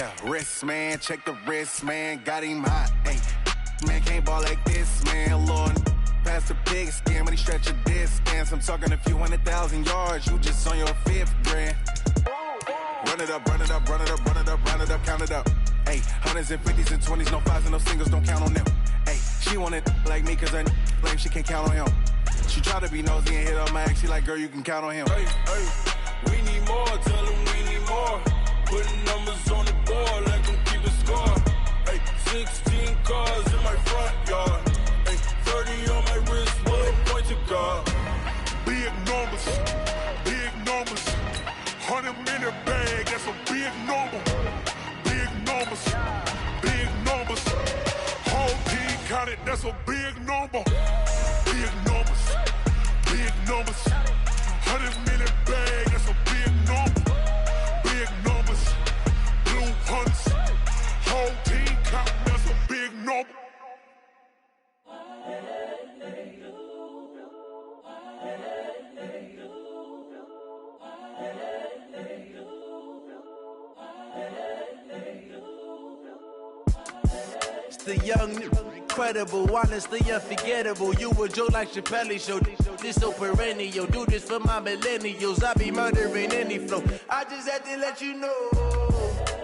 Yeah, wrist, man, check the wrist, man, got him hot. Hey, man, can't ball like this, man, Lord. Pass the pig skin, but he stretch a distance. I'm talking a few 100,000 yards, you just on your fifth grand. Run it up, run it up, run it up, run it up, run it up, count it up. Hey, hundreds and fifties and 20s, no fives and no singles, don't count on them. Hey, she want it like me, cause her lame, she can't count on him. She try to be nosy and hit up my ex, she like, girl, you can count on him. Hey, hey, we need more, tell them we need more. Putting numbers on the board, let them keep it score. Hey, 16 cars in my front yard. Hey, 30 on my wrist, what a point to God. Big numbers, 100 minute bag, that's a big number. Big numbers, whole team counted, that's a big number. Big numbers, 100 minute bag, that's a big number. Big numbers, blue hunts, whole team count, that's a big number. The young, incredible, honestly unforgettable. You a joke like Chappelle show. This so perennial. Do this for my millennials. I be murdering any flow. I just had to let you know.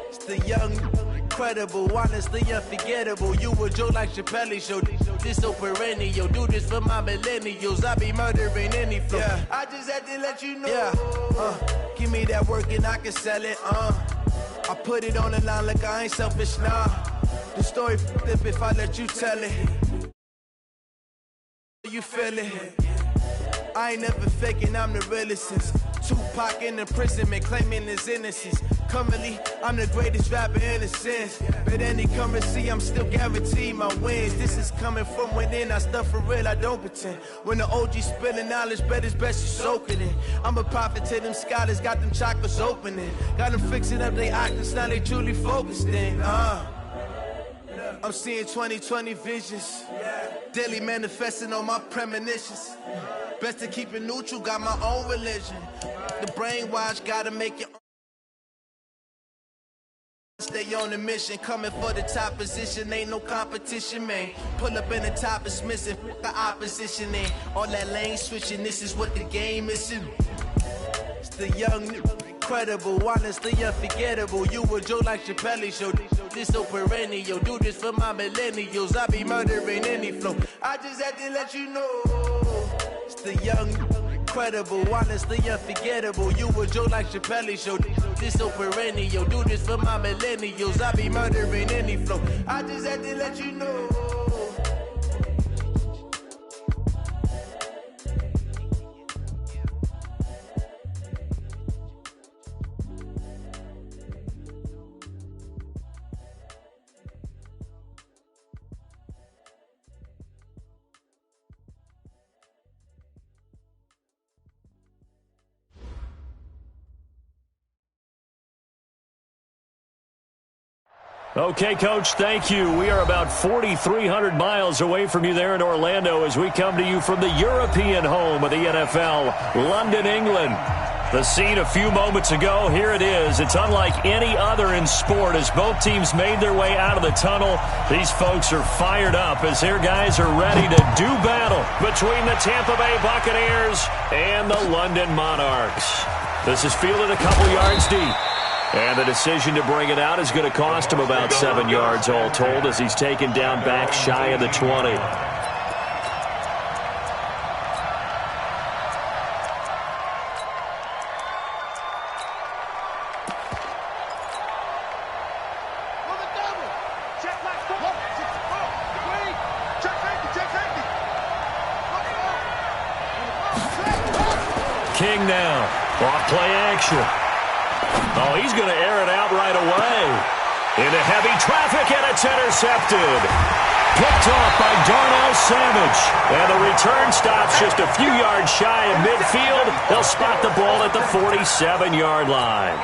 It's the young, incredible, honestly unforgettable. You a joke like Chappelle show. This so perennial. Do this for my millennials. I be murdering any flow. Yeah. I just had to let you know. Yeah. Give me that work and I can sell it. I put it on the line like I ain't selfish, nah. The story flip if I let you tell it. You feel it? I ain't never faking, I'm the realest since Tupac in imprisonment, claiming his innocence. Currently, I'm the greatest rapper in a sense. But any currency, I'm still guaranteed my wins. This is coming from within, I stuff for real, I don't pretend. When the OG spilling knowledge, bet it's best you soak it in. I'm a prophet to them scholars, got them chakras opening. Got them fixing up they octaves, now they truly focused in. I'm seeing 2020 visions, daily manifesting on my premonitions. Best to keep it neutral, got my own religion. The brainwash, gotta make it. Stay on the mission, coming for the top position, ain't no competition, man. Pull up in the top is missing, the opposition in. All that lane switching, this is what the game is. It's the young, incredible, honestly unforgettable. You a joke like Chappelle show. This so perennial. Do this for my millennials. I be murdering any flow. I just had to let you know. It's the young, incredible, honestly unforgettable. You a joke like Chappelle show. This so perennial. Do this for my millennials. I be murdering any flow. I just had to let you know. Okay, Coach, thank you. We are about 4,300 miles away from you there in Orlando as we come to you from the European home of the NFL, London, England. The scene a few moments ago, here it is. It's unlike any other in sport as both teams made their way out of the tunnel. These folks are fired up as their guys are ready to do battle between the Tampa Bay Buccaneers and the London Monarchs. This is fielded a couple yards deep. And the decision to bring it out is going to cost him about 7 yards all told as he's taken down back shy of the 20. King now, off play action. Oh, he's going to air it out right away. Into heavy traffic, and it's intercepted. Picked off by Darnell Savage. And the return stops just a few yards shy of midfield. They'll spot the ball at the 47-yard line.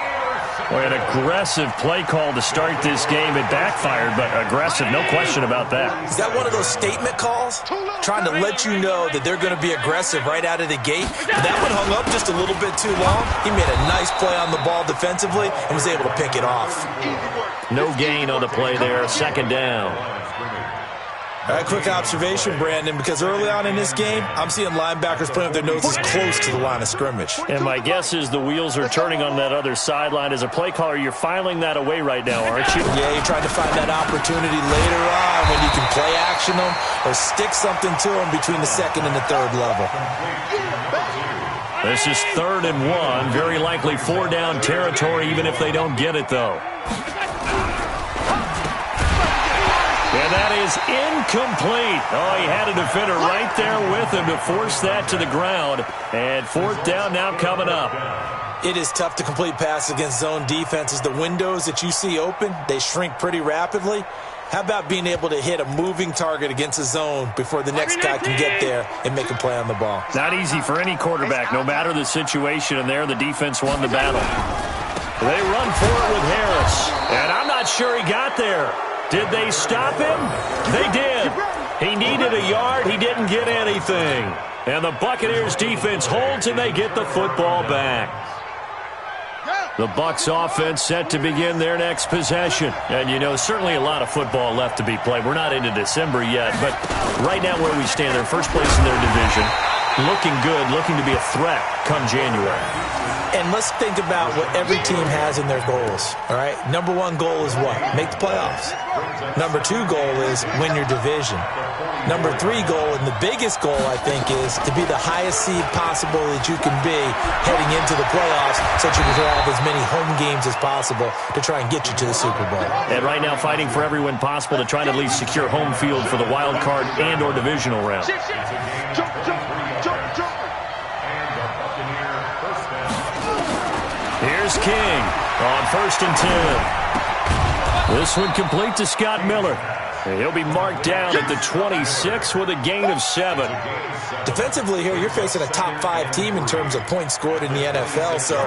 Well, an aggressive play call to start this game. It backfired, but aggressive, no question about that. Is that one of those statement calls? Trying to let you know that they're going to be aggressive right out of the gate. But that one hung up just a little bit too long. He made a nice play on the ball defensively and was able to pick it off. No gain on the play there, second down. All right, quick observation, Brandon, because early on in this game, I'm seeing linebackers putting up their noses close to the line of scrimmage. And my guess is the wheels are turning on that other sideline. As a play caller, you're filing that away right now, aren't you? Yeah, you're trying to find that opportunity later on when you can play action them or stick something to them between the second and the third level. This is 3rd and 1. Very likely 4-down territory, even if they don't get it, though. And that is incomplete. Oh, he had a defender right there with him to force that to the ground. And 4th down now coming up. It is tough to complete passes against zone defenses. The windows that you see open, they shrink pretty rapidly. How about being able to hit a moving target against a zone before the next guy can get there and make a play on the ball? Not easy for any quarterback, no matter the situation. And there, the defense won the battle. They run for it with Harris. And I'm not sure he got there. Did they stop him? They did. He needed a yard. He didn't get anything. And the Buccaneers defense holds, and they get the football back. The Bucs offense set to begin their next possession. And, you know, certainly a lot of football left to be played. We're not into December yet, but right now where we stand, they're first place in their division. Looking good, looking to be a threat come January. And let's think about what every team has in their goals, all right? Number 1 goal is what? Make the playoffs. Number 2 goal is win your division. Number 3 goal, and the biggest goal, I think, is to be the highest seed possible that you can be heading into the playoffs so that you can have as many home games as possible to try and get you to the Super Bowl. And right now fighting for every win possible to try to at least secure home field for the wild card and or divisional round. Here's King on 1st and 10. This one complete to Scott Miller. And he'll be marked down at the 26 with a gain of 7. Defensively here, you're facing a top 5 team in terms of points scored in the NFL. So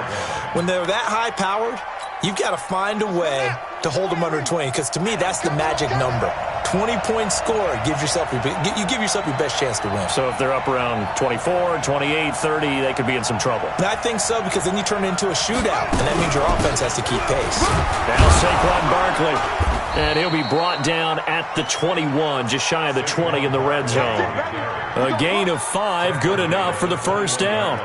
when they're that high-powered, you've got to find a way to hold them under 20, because to me, that's the magic number. 20 points scored gives yourself you give yourself your best chance to win. So if they're up around 24, 28, 30, they could be in some trouble. And I think so, because then you turn it into a shootout, and that means your offense has to keep pace. Now Saquon Barkley. And he'll be brought down at the 21, just shy of the 20 in the red zone. A gain of 5, good enough for the first down.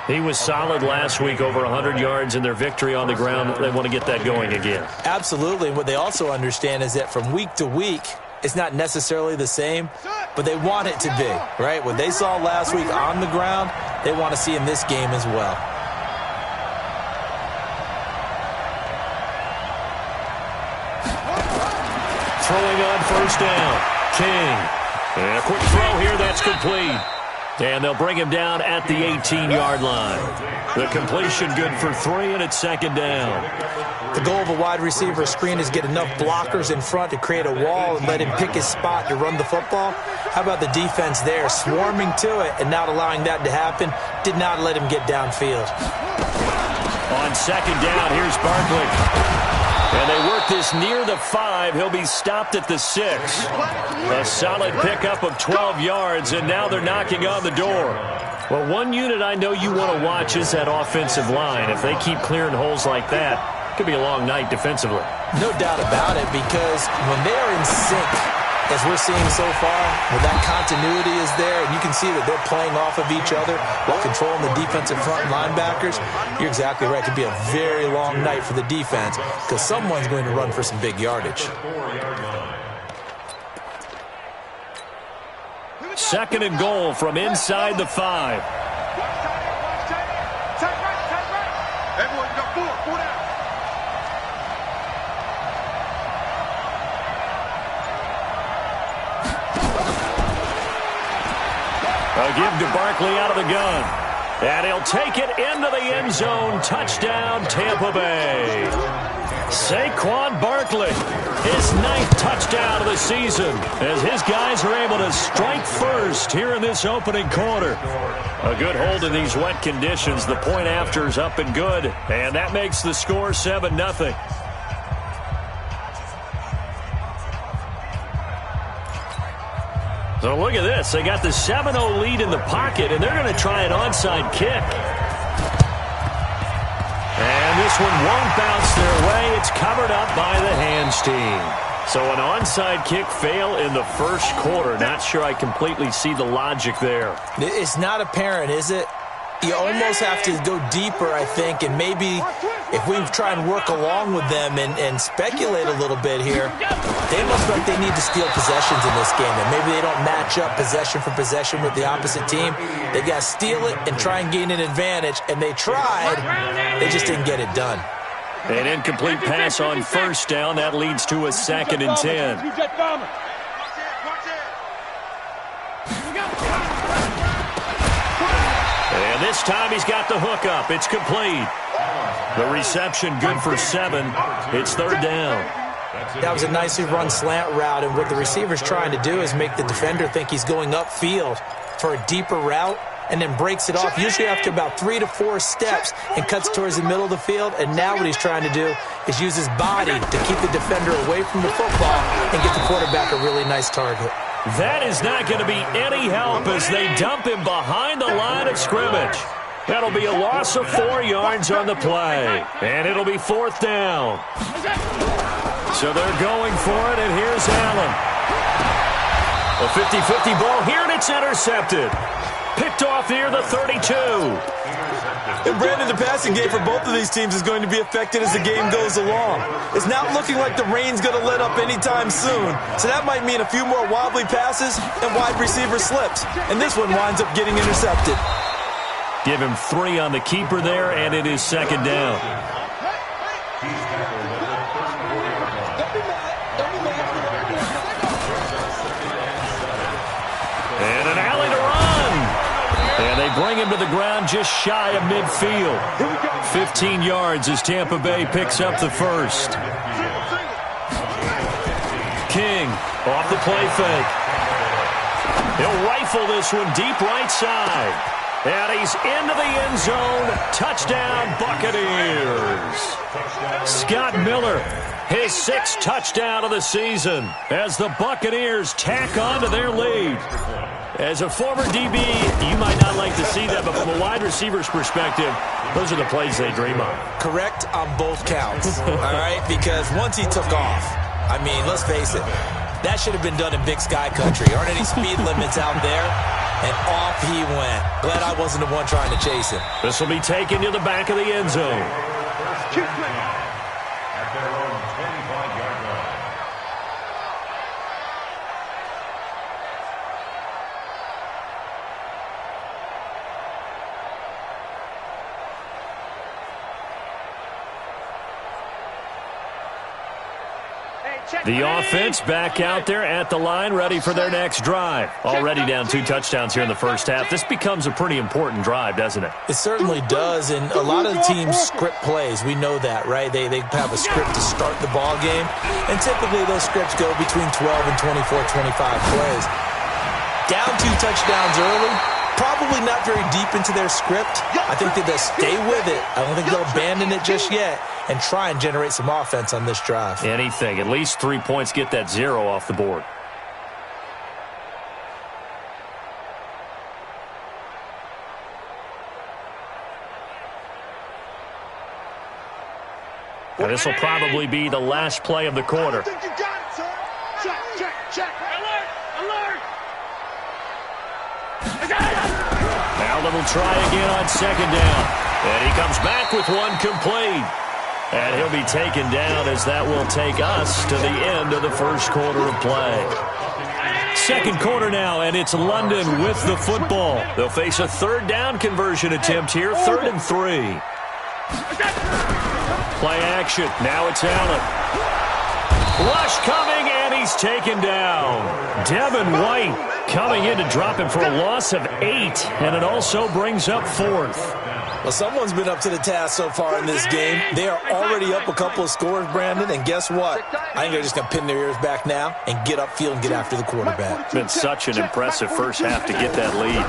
He was solid last week, over 100 yards in their victory on the ground. They want to get that going again. Absolutely. And what they also understand is that from week to week, it's not necessarily the same, but they want it to be, right? What they saw last week on the ground, they want to see in this game as well. Throwing on first down, King. And a quick throw here, that's complete. And they'll bring him down at the 18-yard line. The completion good for 3, and it's 2nd down. The goal of a wide receiver screen is get enough blockers in front to create a wall and let him pick his spot to run the football. How about the defense there, swarming to it and not allowing that to happen? Did not let him get downfield. On 2nd down, here's Barkley. And they work this near the 5. He'll be stopped at the 6. A solid pickup of 12 yards, and now they're knocking on the door. Well, one unit I know you want to watch is that offensive line. If they keep clearing holes like that, it could be a long night defensively. No doubt about it, because when they are in sync, as we're seeing so far, when that continuity is there, and you can see that they're playing off of each other while controlling the defensive front linebackers, you're exactly right. It could be a very long night for the defense because someone's going to run for some big yardage. 2nd and goal from inside the 5. A give to Barkley out of the gun. And he'll take it into the end zone. Touchdown, Tampa Bay. Saquon Barkley, his 9th touchdown of the season, as his guys are able to strike first here in this opening quarter. A good hold in these wet conditions. The point after is up and good, and that makes the score 7-0. So look at this. They got the 7-0 lead in the pocket, and they're going to try an onside kick. And this one won't bounce their way. It's covered up by the hands team. So an onside kick fail in the first quarter. Not sure I completely see the logic there. It's not apparent, is it? You almost have to go deeper, I think, and maybe if we try and work along with them and speculate a little bit here, they look like they need to steal possessions in this game. And maybe they don't match up possession for possession with the opposite team. They got to steal it and try and gain an advantage, and they tried. They just didn't get it done. An incomplete pass on first down. That leads to a 2nd and 10. And this time he's got the hook up. It's complete. The reception good for 7. It's 3rd down. That was a nicely run slant route, and what the receiver's trying to do is make the defender think he's going upfield for a deeper route, and then breaks it off, usually after about 3 to 4 steps, and cuts towards the middle of the field. And now what he's trying to do is use his body to keep the defender away from the football and get the quarterback a really nice target. That is not going to be any help as they dump him behind the line of scrimmage. That'll be a loss of 4 yards on the play, and it'll be 4th down. So they're going for it, and here's Allen. A 50-50 ball here, and it's intercepted. Picked off near the 32. And Brandon, the passing game for both of these teams is going to be affected as the game goes along. It's not looking like the rain's going to let up anytime soon. So that might mean a few more wobbly passes and wide receiver slips. And this one winds up getting intercepted. Give him 3 on the keeper there, and it is 2nd down. And an alley to run. And they bring him to the ground just shy of midfield. 15 yards as Tampa Bay picks up the first. King off the play fake. He'll rifle this one deep right side. And he's into the end zone. Touchdown, Buccaneers. Scott Miller, his 6th touchdown of the season as the Buccaneers tack on to their lead. As a former DB, you might not like to see that, but from a wide receiver's perspective, those are the plays they dream of. Correct on both counts, all right? Because once he took off, I mean, let's face it, that should have been done in Big Sky Country. Aren't any speed limits out there? And off he went. Glad I wasn't the one trying to chase him. This will be taken to the back of the end zone. The offense back out there at the line, ready for their next drive. Already down 2 touchdowns here in the first half. This becomes a pretty important drive, doesn't it? It certainly does, and a lot of the teams script plays. We know that, right? They have a script to start the ball game, and typically those scripts go between 12 and 24, 25 plays. Down 2 touchdowns early, probably not very deep into their script. I think that they'll stay with it. I don't think they'll abandon it just yet and try and generate some offense on this drive. Anything. At least 3 points, get that 0 off the board. Now, this will probably be the last play of the quarter. Check, check. Alert! Alert! Allen will try again on 2nd down. And he comes back with one complete. And he'll be taken down as that will take us to the end of the first quarter of play. 2nd quarter now, and it's London with the football. They'll face a 3rd down conversion attempt here, 3rd and 3. Play action. Now it's Allen. Rush coming, and he's taken down. Devin White coming in to drop him for a loss of 8, and it also brings up 4th. Well, someone's been up to the task so far in this game. They are already up a couple of scores, Brandon, and guess what? I think they're just going to pin their ears back now and get upfield and get after the quarterback. It's been such an impressive first half to get that lead.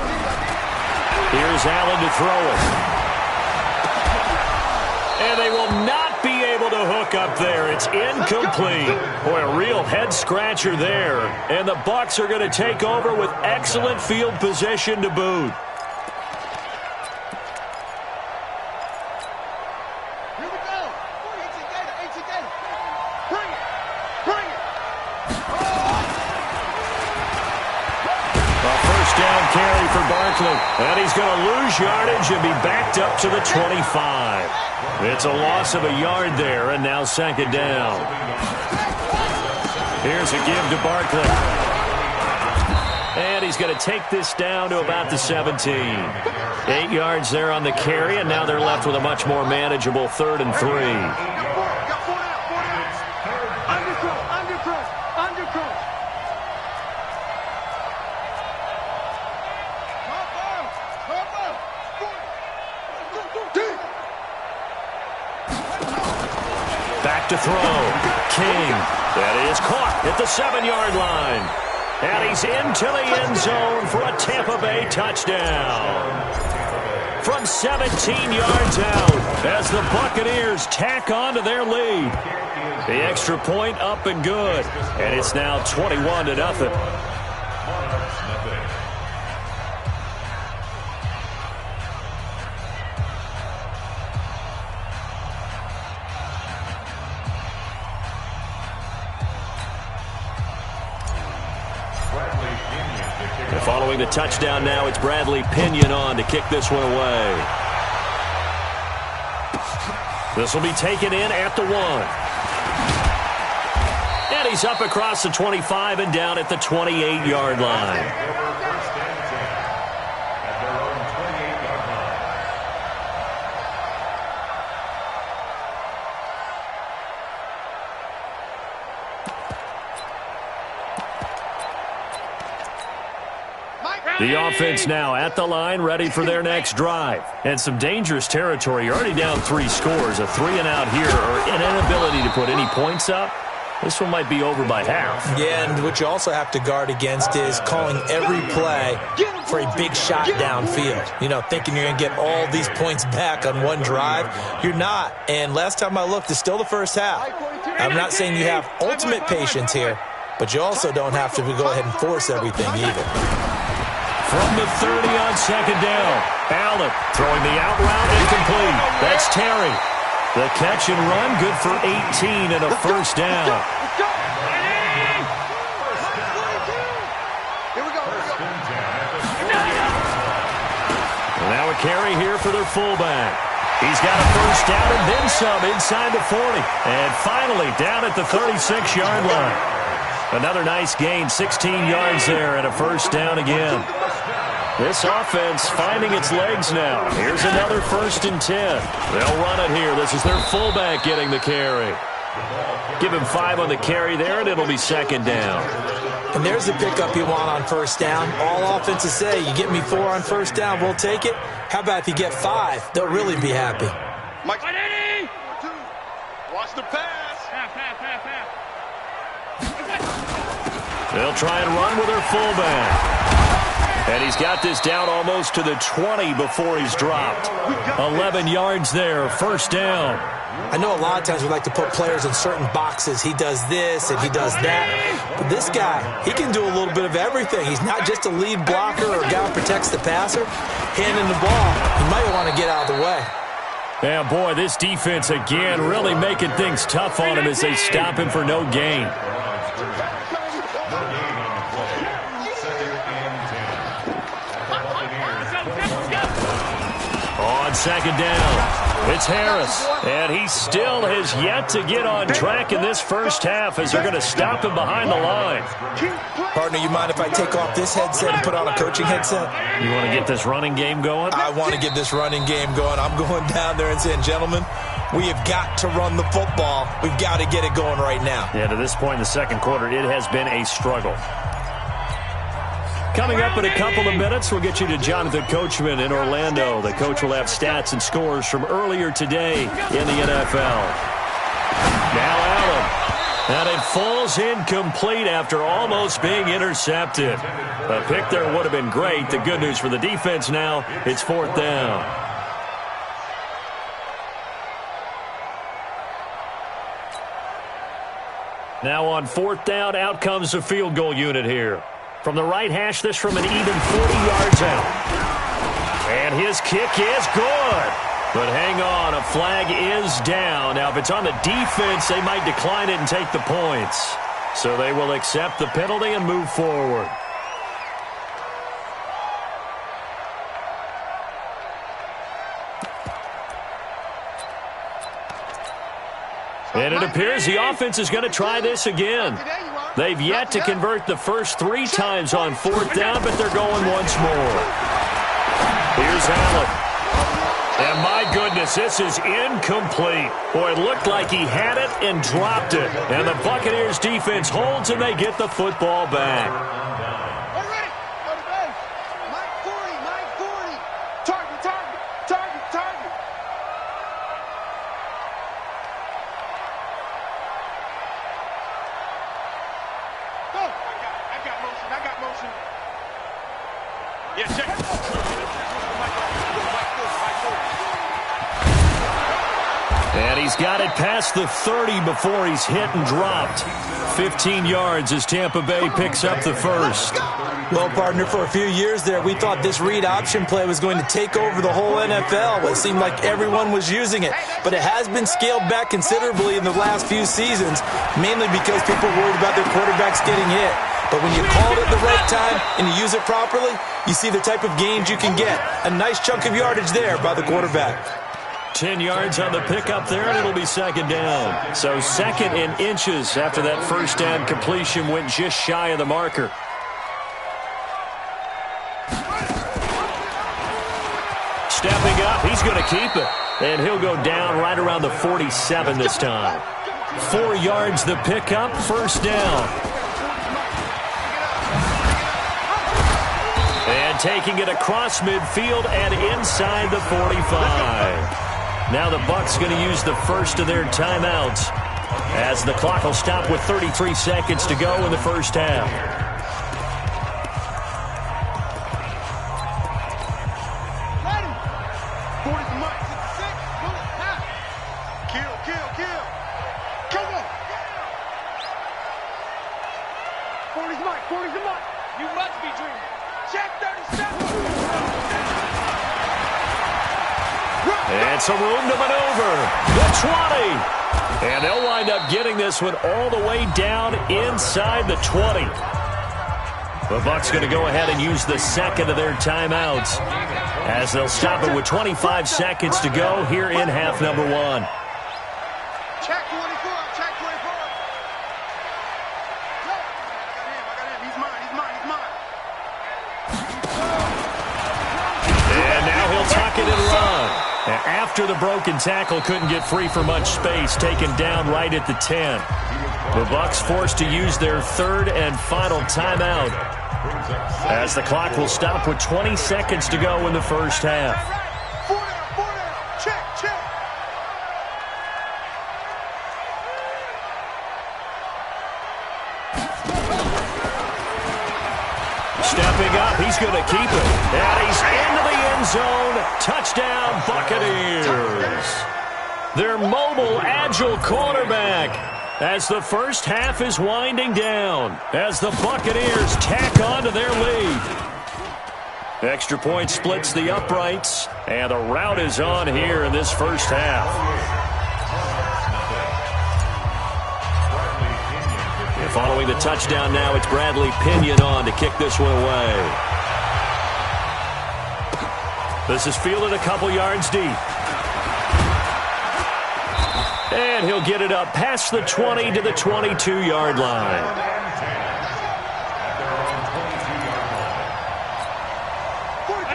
Here's Allen to throw it. And they will not be able to hook up there. It's incomplete. Boy, a real head-scratcher there. And the Bucs are going to take over with excellent field position to boot. Carry for Barkley, and he's going to lose yardage and be backed up to the 25. It's a loss of a yard there, and now second down. Here's a give to Barkley. And he's going to take this down to about the 17. 8 yards there on the carry, and now they're left with a much more manageable 3rd and 3. Back to throw. King. That is caught at the 7-yard line. And he's into the end zone for a Tampa Bay touchdown. From 17 yards out as the Buccaneers tack on to their lead. The extra point up and good. And it's now 21-0. Following the touchdown now, it's Bradley Pinion on to kick this one away. This will be taken in at the 1. And he's up across the 25 and down at the 28-yard line. The offense now at the line, ready for their next drive. And some dangerous territory. You're already down 3 scores. A 3-and-out here, or an inability to put any points up. This one might be over by half. Yeah, and what you also have to guard against is calling every play for a big shot downfield. You know, thinking you're going to get all these points back on one drive. You're not. And last time I looked, it's still the first half. I'm not saying you have ultimate patience here, but you also don't have to go ahead and force everything either. From the 30 on second down. Allen throwing the out route incomplete. That's Terry. The catch and run good for 18 and a first down. Now a carry here for their fullback. He's got a first down and then some inside the 40. And finally down at the 36-yard line. Another nice gain, 16 yards there and a first down again. This offense finding its legs now. Here's another 1st and 10. They'll run it here. This is their fullback getting the carry. Give him 5 on the carry there, and it'll be second down. And there's the pickup you want on first down. All offenses say, you get me 4 on first down, we'll take it. How about if you get 5? They'll really be happy. Mike, watch the pass. They'll try and run with their fullback. And he's got this down almost to the 20 before he's dropped. 11 yards there, first down. I know a lot of times we like to put players in certain boxes. He does this and he does that. But this guy, he can do a little bit of everything. He's not just a lead blocker or a guy who protects the passer. Handing the ball, he might want to get out of the way. Yeah, boy, this defense again really making things tough on him as they stop him for no gain. On second down, it's Harris. And he still has yet to get on track in this first half as they're going to stop him behind the line. Partner, you mind if I take off this headset and put on a coaching headset? You want to get this running game going? I want to get this running game going. I'm going down there and saying, gentlemen, we have got to run the football. We've got to get it going right now. Yeah, to this point in the second quarter, it has been a struggle. Coming up in a couple of minutes, we'll get you to Jonathan Coachman in Orlando. The coach will have stats and scores from earlier today in the NFL. Now Allen. And it falls incomplete after almost being intercepted. A pick there would have been great. The good news for the defense now, it's 4th down. Now on 4th down, out comes the field goal unit here. From the right hash, this from an even 40 yards out. And his kick is good. But hang on, a flag is down. Now, if it's on the defense, they might decline it and take the points. So they will accept the penalty and move forward. And it appears the offense is going to try this again. They've yet to convert the first 3 times on 4th down, but they're going once more. Here's Allen. And my goodness, this is incomplete. Boy, it looked like he had it and dropped it. And the Buccaneers defense holds and they get the football back. And he's got it past the 30 before he's hit and dropped. 15 yards as Tampa Bay picks up the first. Well, partner, for a few years there, we thought this read option play was going to take over the whole NFL. It seemed like everyone was using it. But it has been scaled back considerably in the last few seasons, mainly because people worried about their quarterbacks getting hit. But when you call it at the right time and you use it properly, you see the type of gains you can get. A nice chunk of yardage there by the quarterback. 10 yards on the pickup there, and it'll be 2nd down. So 2nd in inches after that first down completion went just shy of the marker. Stepping up, he's going to keep it. And he'll go down right around the 47 this time. 4 yards the pickup, 1st down. And taking it across midfield and inside the 45. Now the Bucs going to use the first of their timeouts as the clock will stop with 33 seconds to go in the first half. You must be dreaming. Check 37. And some room to maneuver. The 20. And they'll wind up getting this one all the way down inside the 20. The Bucs going to go ahead and use the second of their timeouts as they'll stop it with 25 seconds to go here in half number 1. Check 24. Check 24. I got him. He's mine. And now he'll tuck it and run. After the broken tackle, couldn't get free for much space, taken down right at the 10. The Bucs forced to use their 3rd and final timeout as the clock will stop with 20 seconds to go in the first half. Check. Stepping up, he's going to keep it. And he's into the end zone. Touchdown, Buccaneers. Their mobile, agile quarterback as the first half is winding down as the Buccaneers tack on to their lead. Extra point splits the uprights, and the rout is on here in this first half. And following the touchdown now, it's Bradley Pinion on to kick this one away. This is fielded a couple yards deep. And he'll get it up past the 20 to the 22-yard line.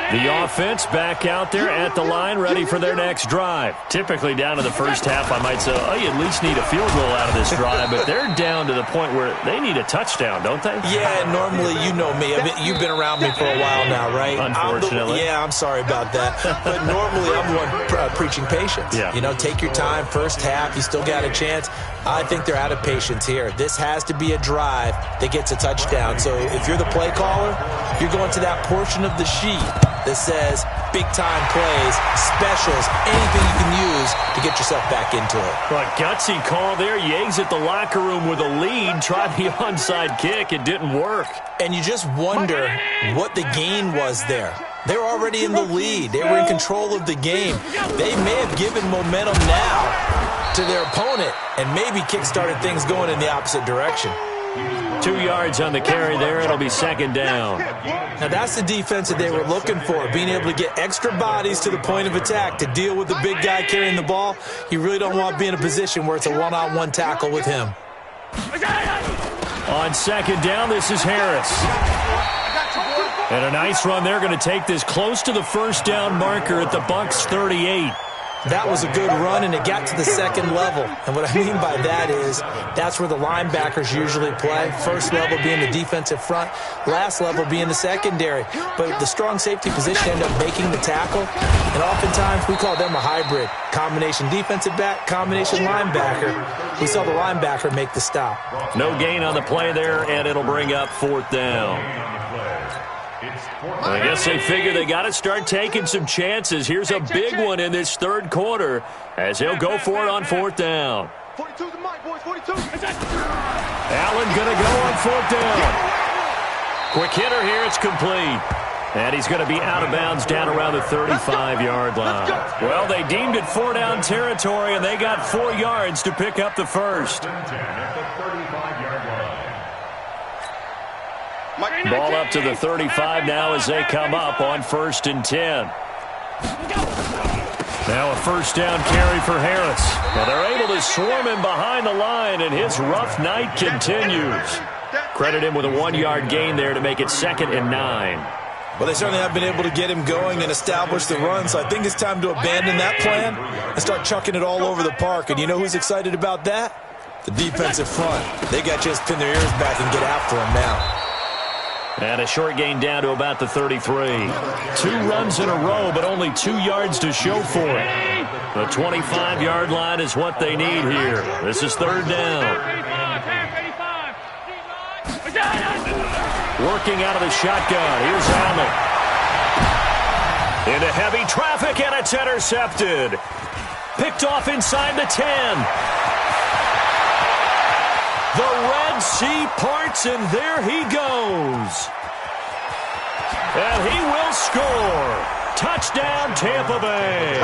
The offense back out there at the line, ready for their next drive. Typically down to the first half, I might say, oh, you at least need a field goal out of this drive, but they're down to the point where they need a touchdown, don't they? Yeah, normally, you know me. I mean, you've been around me for a while now, right? Unfortunately. I'm sorry about that. But normally, I'm the one preaching patience. Yeah. You know, take your time, first half, you still got a chance. I think they're out of patience here. This has to be a drive that gets a touchdown. So if you're the play caller, you're going to that portion of the sheet that says big-time plays, specials, anything you can use to get yourself back into it. Well, a gutsy call there. You exit the locker room with a lead, tried the onside kick. It didn't work. And you just wonder what the gain was there. They were already in the lead. They were in control of the game. They may have given momentum now to their opponent and maybe kick-started things going in the opposite direction. 2 yards on the carry there. It'll be second down. Now, that's the defense that they were looking for, being able to get extra bodies to the point of attack to deal with the big guy carrying the ball. You really don't want to be in a position where it's a one-on-one tackle with him. On second down, this is Harris. And a nice run. They're going to take this close to the first down marker at the Bucs 38. That was a good run, and it got to the second level. And what I mean by that is that's where the linebackers usually play. First level being the defensive front, last level being the secondary. But the strong safety position ended up making the tackle, and oftentimes we call them a hybrid. Combination defensive back, combination linebacker. We saw the linebacker make the stop. No gain on the play there, and it'll bring up fourth down. I guess they figure they got to start taking some chances. Here's a big one in this third quarter as he'll go for it on fourth down. 42's the mic, boys. 42. Allen going to go on fourth down. Quick hitter here. It's complete. And he's going to be out of bounds down around the 35-yard line. Well, they deemed it four-down territory, and they got 4 yards to pick up the first. Ball up to the 35 now as they come up on 1st and 10. Now a first down carry for Harris. Well, they're able to swarm him behind the line, and his rough night continues. Credit him with a 1-yard gain there to make it 2nd and 9. Well, they certainly have been able to get him going and establish the run, so I think it's time to abandon that plan and start chucking it all over the park. And you know who's excited about that? The defensive front. They got to just pin their ears back and get after him now. And a short gain down to about the 33. 2 runs in a row, but only 2 yards to show for it. The 25-yard line is what they need here. This is 3rd down. Working out of the shotgun. Here's Allen. Into heavy traffic, and it's intercepted. Picked off inside the 10. The Red Sea parts, and there he goes. And he will score. Touchdown, Tampa Bay.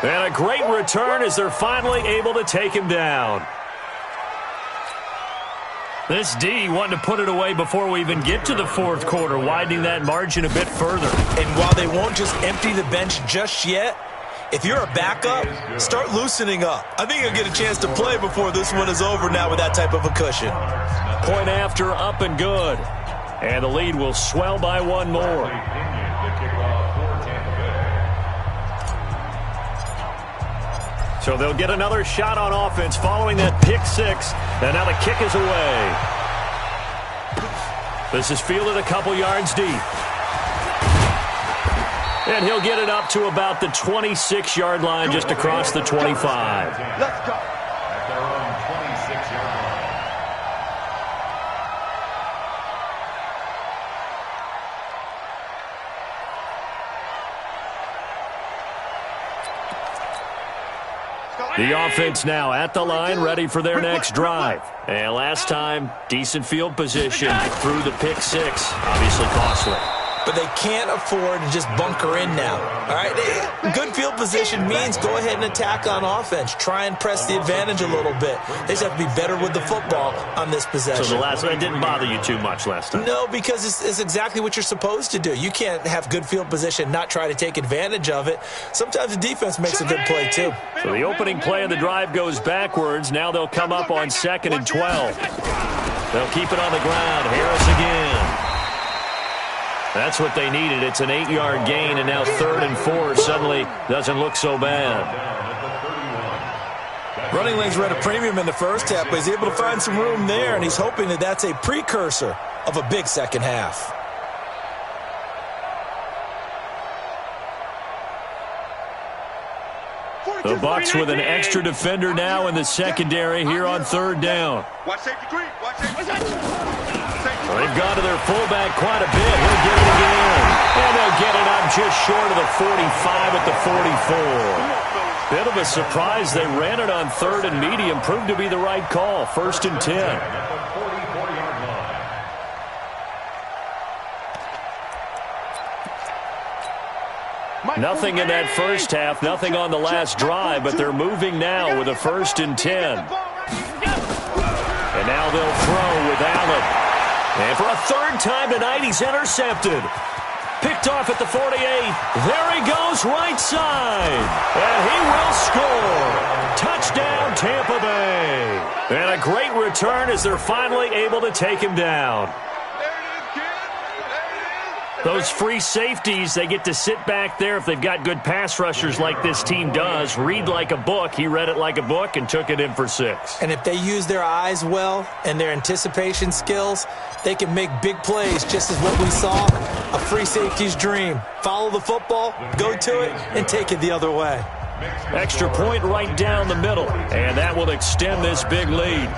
And a great return as they're finally able to take him down. This D wanting to put it away before we even get to the 4th quarter, widening that margin a bit further. And while they won't just empty the bench just yet, if you're a backup, start loosening up. I think you'll get a chance to play before this one is over now with that type of a cushion. Point after, up and good. And the lead will swell by 1 more. So they'll get another shot on offense following that pick 6. And now the kick is away. This is fielded a couple yards deep. And he'll get it up to about the 26-yard line, just across the 25. Let's go. The offense now at the line, ready for their next drive. And last time, decent field position through the pick 6. Obviously costly. But they can't afford to just bunker in now. All right, good field position means go ahead and attack on offense. Try and press the advantage a little bit. They just have to be better with the football on this possession. So the last one didn't bother you too much last time? No, because it's exactly what you're supposed to do. You can't have good field position, not try to take advantage of it. Sometimes the defense makes a good play too. So the opening play of the drive goes backwards. Now they'll come up on 2nd and 12. They'll keep it on the ground. Harris again. That's what they needed. It's an 8-yard gain, and now 3rd and 4 suddenly doesn't look so bad. Running lanes were at a premium in the first half, but he's able to find some room there, and he's hoping that that's a precursor of a big second half. The Bucs with an extra defender now in the secondary here on 3rd down. Watch safety green. Watch safety. They've gone to their fullback quite a bit. He'll get it again. And they'll get it up just short of the 45 at the 44. Bit of a surprise. They ran it on 3rd and medium. Proved to be the right call. 1st and 10. Nothing in that first half, nothing on the last drive, but they're moving now with a 1st and 10. And now they'll throw with Allen. And for a 3rd time tonight, he's intercepted. Picked off at the 48. There he goes, right side. And he will score. Touchdown, Tampa Bay. And a great return as they're finally able to take him down. Those free safeties, they get to sit back there if they've got good pass rushers like this team does. Read like a book. He read it like a book and took it in for 6. And if they use their eyes well and their anticipation skills, they can make big plays, just as what we saw, a free safety's dream. Follow the football, go to it, and take it the other way. Extra point right down the middle, and that will extend this big lead.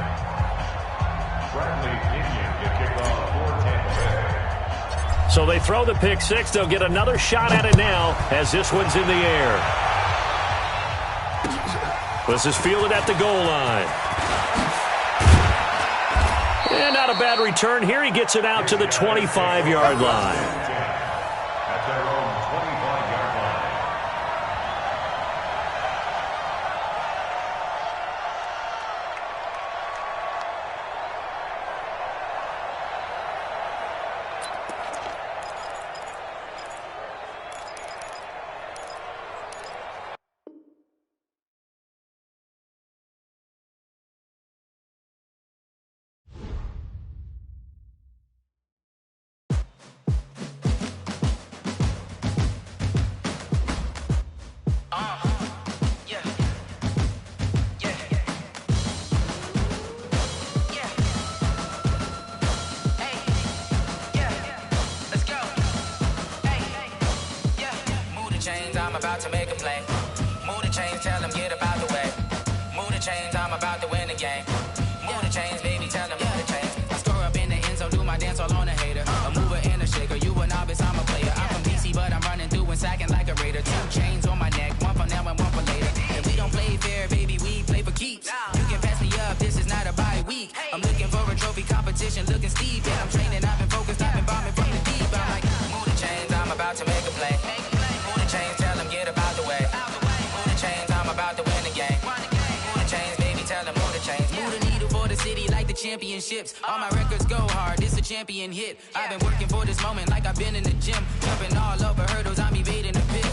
So they throw the pick 6. They'll get another shot at it now as this one's in the air. This is fielded at the goal line. And not a bad return here. He gets it out to the 25-yard line. Championships, all my records go hard, this a champion hit. I've been working for this moment like I've been in the gym. Jumping all over hurdles, I'm evading the pit.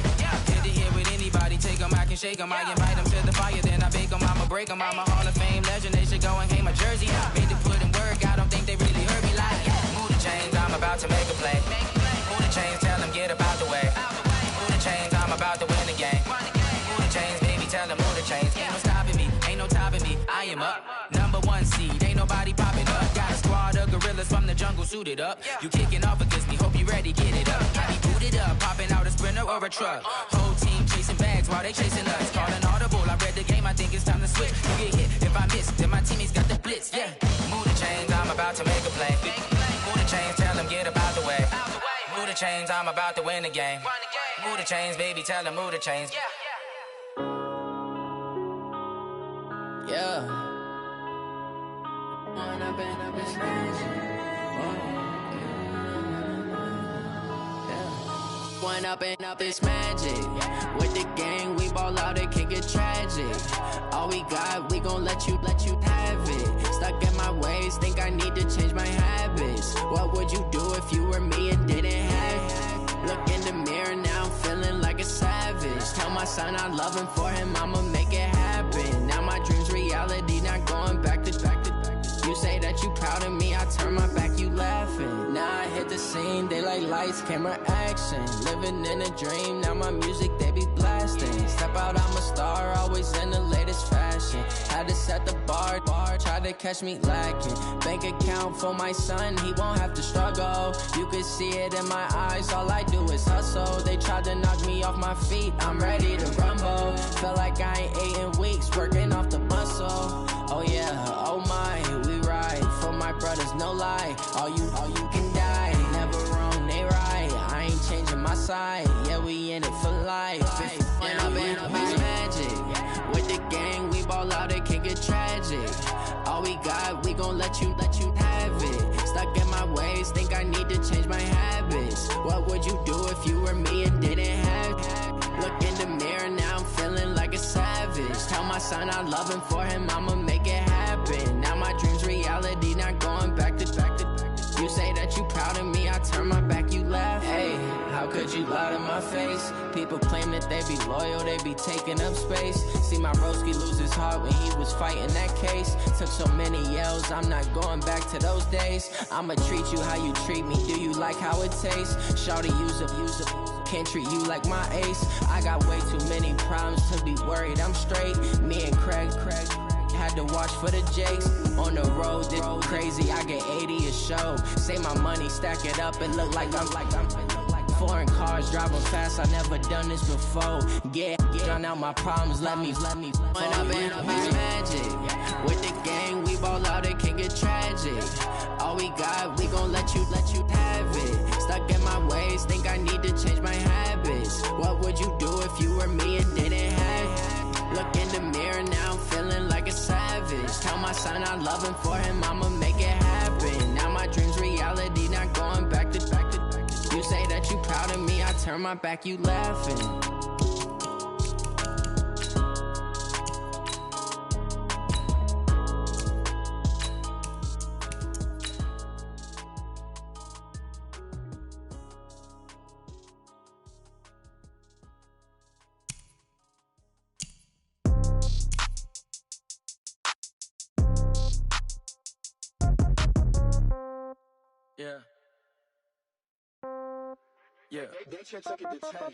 Hit to hit with anybody, take them, I can shake them. I invite them to the fire, then I bake them, I'ma break them. I'm a Hall of Fame legend, they should go and hang my jersey. Made to put in work, I don't think they really heard me like. Move the chains, I'm about to make a play. Move the chains, tell them get about the way. Move the chains, I'm about to win the game. Move the chains, baby, tell them move the chains. Ain't no stopping me, ain't no topping me, I am up. #1 seed, ain't nobody popping up. Got a squad of gorillas from the jungle suited up. You kicking off against me, hope you ready, get it up. I be booted up, popping out a Sprinter or a truck. Whole team chasing bags while they chasing us. Calling audible, I read the game, I think it's time to switch. You get hit, if I miss, then my teammates got the blitz, yeah. Move the chains, I'm about to make a play. Move the chains, tell them get about the way. Move the chains, I'm about to win the game. Move the chains, baby, tell them move the chains. Yeah. One up and up is magic. With the gang, we ball out, it can get tragic. All we got, we gon' let you have it. Stuck in my ways, think I need to change my habits. What would you do if you were me and didn't have it? Look in the mirror, now I'm feeling like a savage. Tell my son I love him, for him I'ma make it happen. Now my dream's reality, not going back to. You say that you proud of me, I turn my back, you laughing. Now I hit the scene, they like lights, camera, action. Living in a dream, now my music, they be blasting. Step out, I'm a star, always in the latest fashion. Had to set the bar, try to catch me lacking. Bank account for my son, he won't have to struggle. You can see it in my eyes, all I do is hustle. They tried to knock me off my feet, I'm ready to rumble. Feel like I ain't ate in weeks, working off the muscle. Oh yeah, oh my, we ride for my brothers, no lie. All you can die, never wrong, they right. I ain't changing my side, yeah, we in it for life. And I've been magic with the gang, we ball out, it can get tragic. All we got, we gon' let you have it. Stuck in my ways, think I need to change my habits. What would you do if you were me and didn't have it? Look in the mirror, now I'm feeling like a savage. Tell my son I love him, for him I'ma make it happen. Now my dream's reality, not going back to. You say that you proud of me, I turn my back, you laugh. Hey, how could you lie to my face? People claim that they be loyal, they be taking up space. See my broski lose his heart when he was fighting that case. Took so many yells, I'm not going back to those days. I'ma treat you how you treat me, do you like how it tastes? Shawty, use up. Can't treat you like my ace. I got way too many problems to be worried, I'm straight. Me and Craig had to watch for the Jakes. On the road, this crazy, I get 80 a show. Say my money, stack it up, it look like I'm foreign cars, driving fast, I never done this before. Yeah, drown out my problems, let me. When I've been magic with the gang, we ball out, it can get tragic. All we got, we gon' let you have it. Stuck in my ways, think I need to change my habits. What would you do if you were me and didn't have it? Look in the mirror, now I'm feeling like a savage. Tell my son I love him, for him I'ma make it happen. Now my dream's reality, not going back to. You say that you proud of me, I turn my back, you laughing. Yeah. Yeah.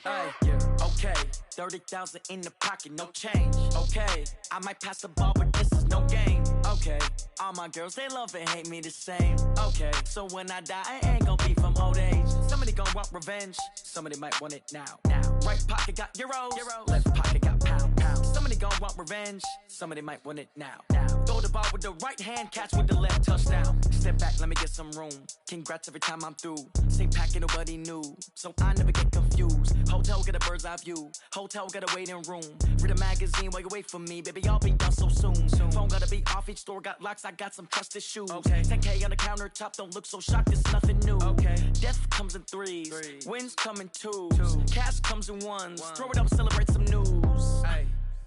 Hey, yeah. Okay, 30,000 in the pocket, no change. Okay, I might pass the ball, but this is no game. Okay, all my girls, they love and hate me the same. Okay, so when I die, I ain't gon' be from old age. Somebody gon' want revenge, somebody might want it now. Right pocket got euros, left pocket got pound. Somebody gon' want revenge, somebody might want it now. Throw the ball with the right hand, catch with the left, touchdown. Step back, let me get some room. Congrats every time I'm through. Same packet, nobody knew, so I never get confused. Hotel get a bird's eye view, hotel get a waiting room. Read a magazine while you wait for me, baby, I'll be done so soon. Phone gotta be off, each store got locks, I got some trusted shoes. 10K on the countertop, don't look so shocked, it's nothing new. Death comes in threes, wins come in twos, cash comes in ones. Throw it up, celebrate some news.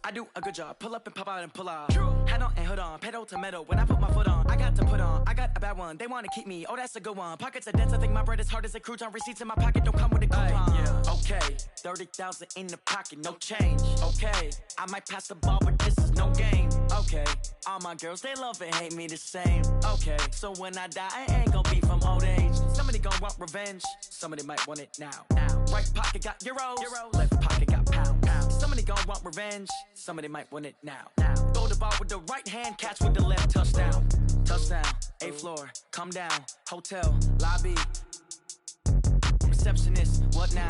I do a good job, pull up and pop out and pull out. Head on and hood on, pedal to metal. When I put my foot on, I got to put on. I got a bad one, they wanna keep me, oh that's a good one. Pockets are dense, I think my bread is hard as a crouton. Receipts in my pocket don't come with a coupon. Okay, 30,000 in the pocket, no change. Okay, I might pass the ball, but this is no game. Okay, all my girls, they love and hate me the same. Okay, so when I die, I ain't gon' be from old age. Somebody gon' want revenge, somebody might want it now. Right pocket got euros, left pocket got pound. Somebody gon' want revenge, somebody might want it now. Throw the ball with the right hand, catch with the left, touchdown. Touchdown, 8th floor, come down, hotel, lobby. Receptionist, what now?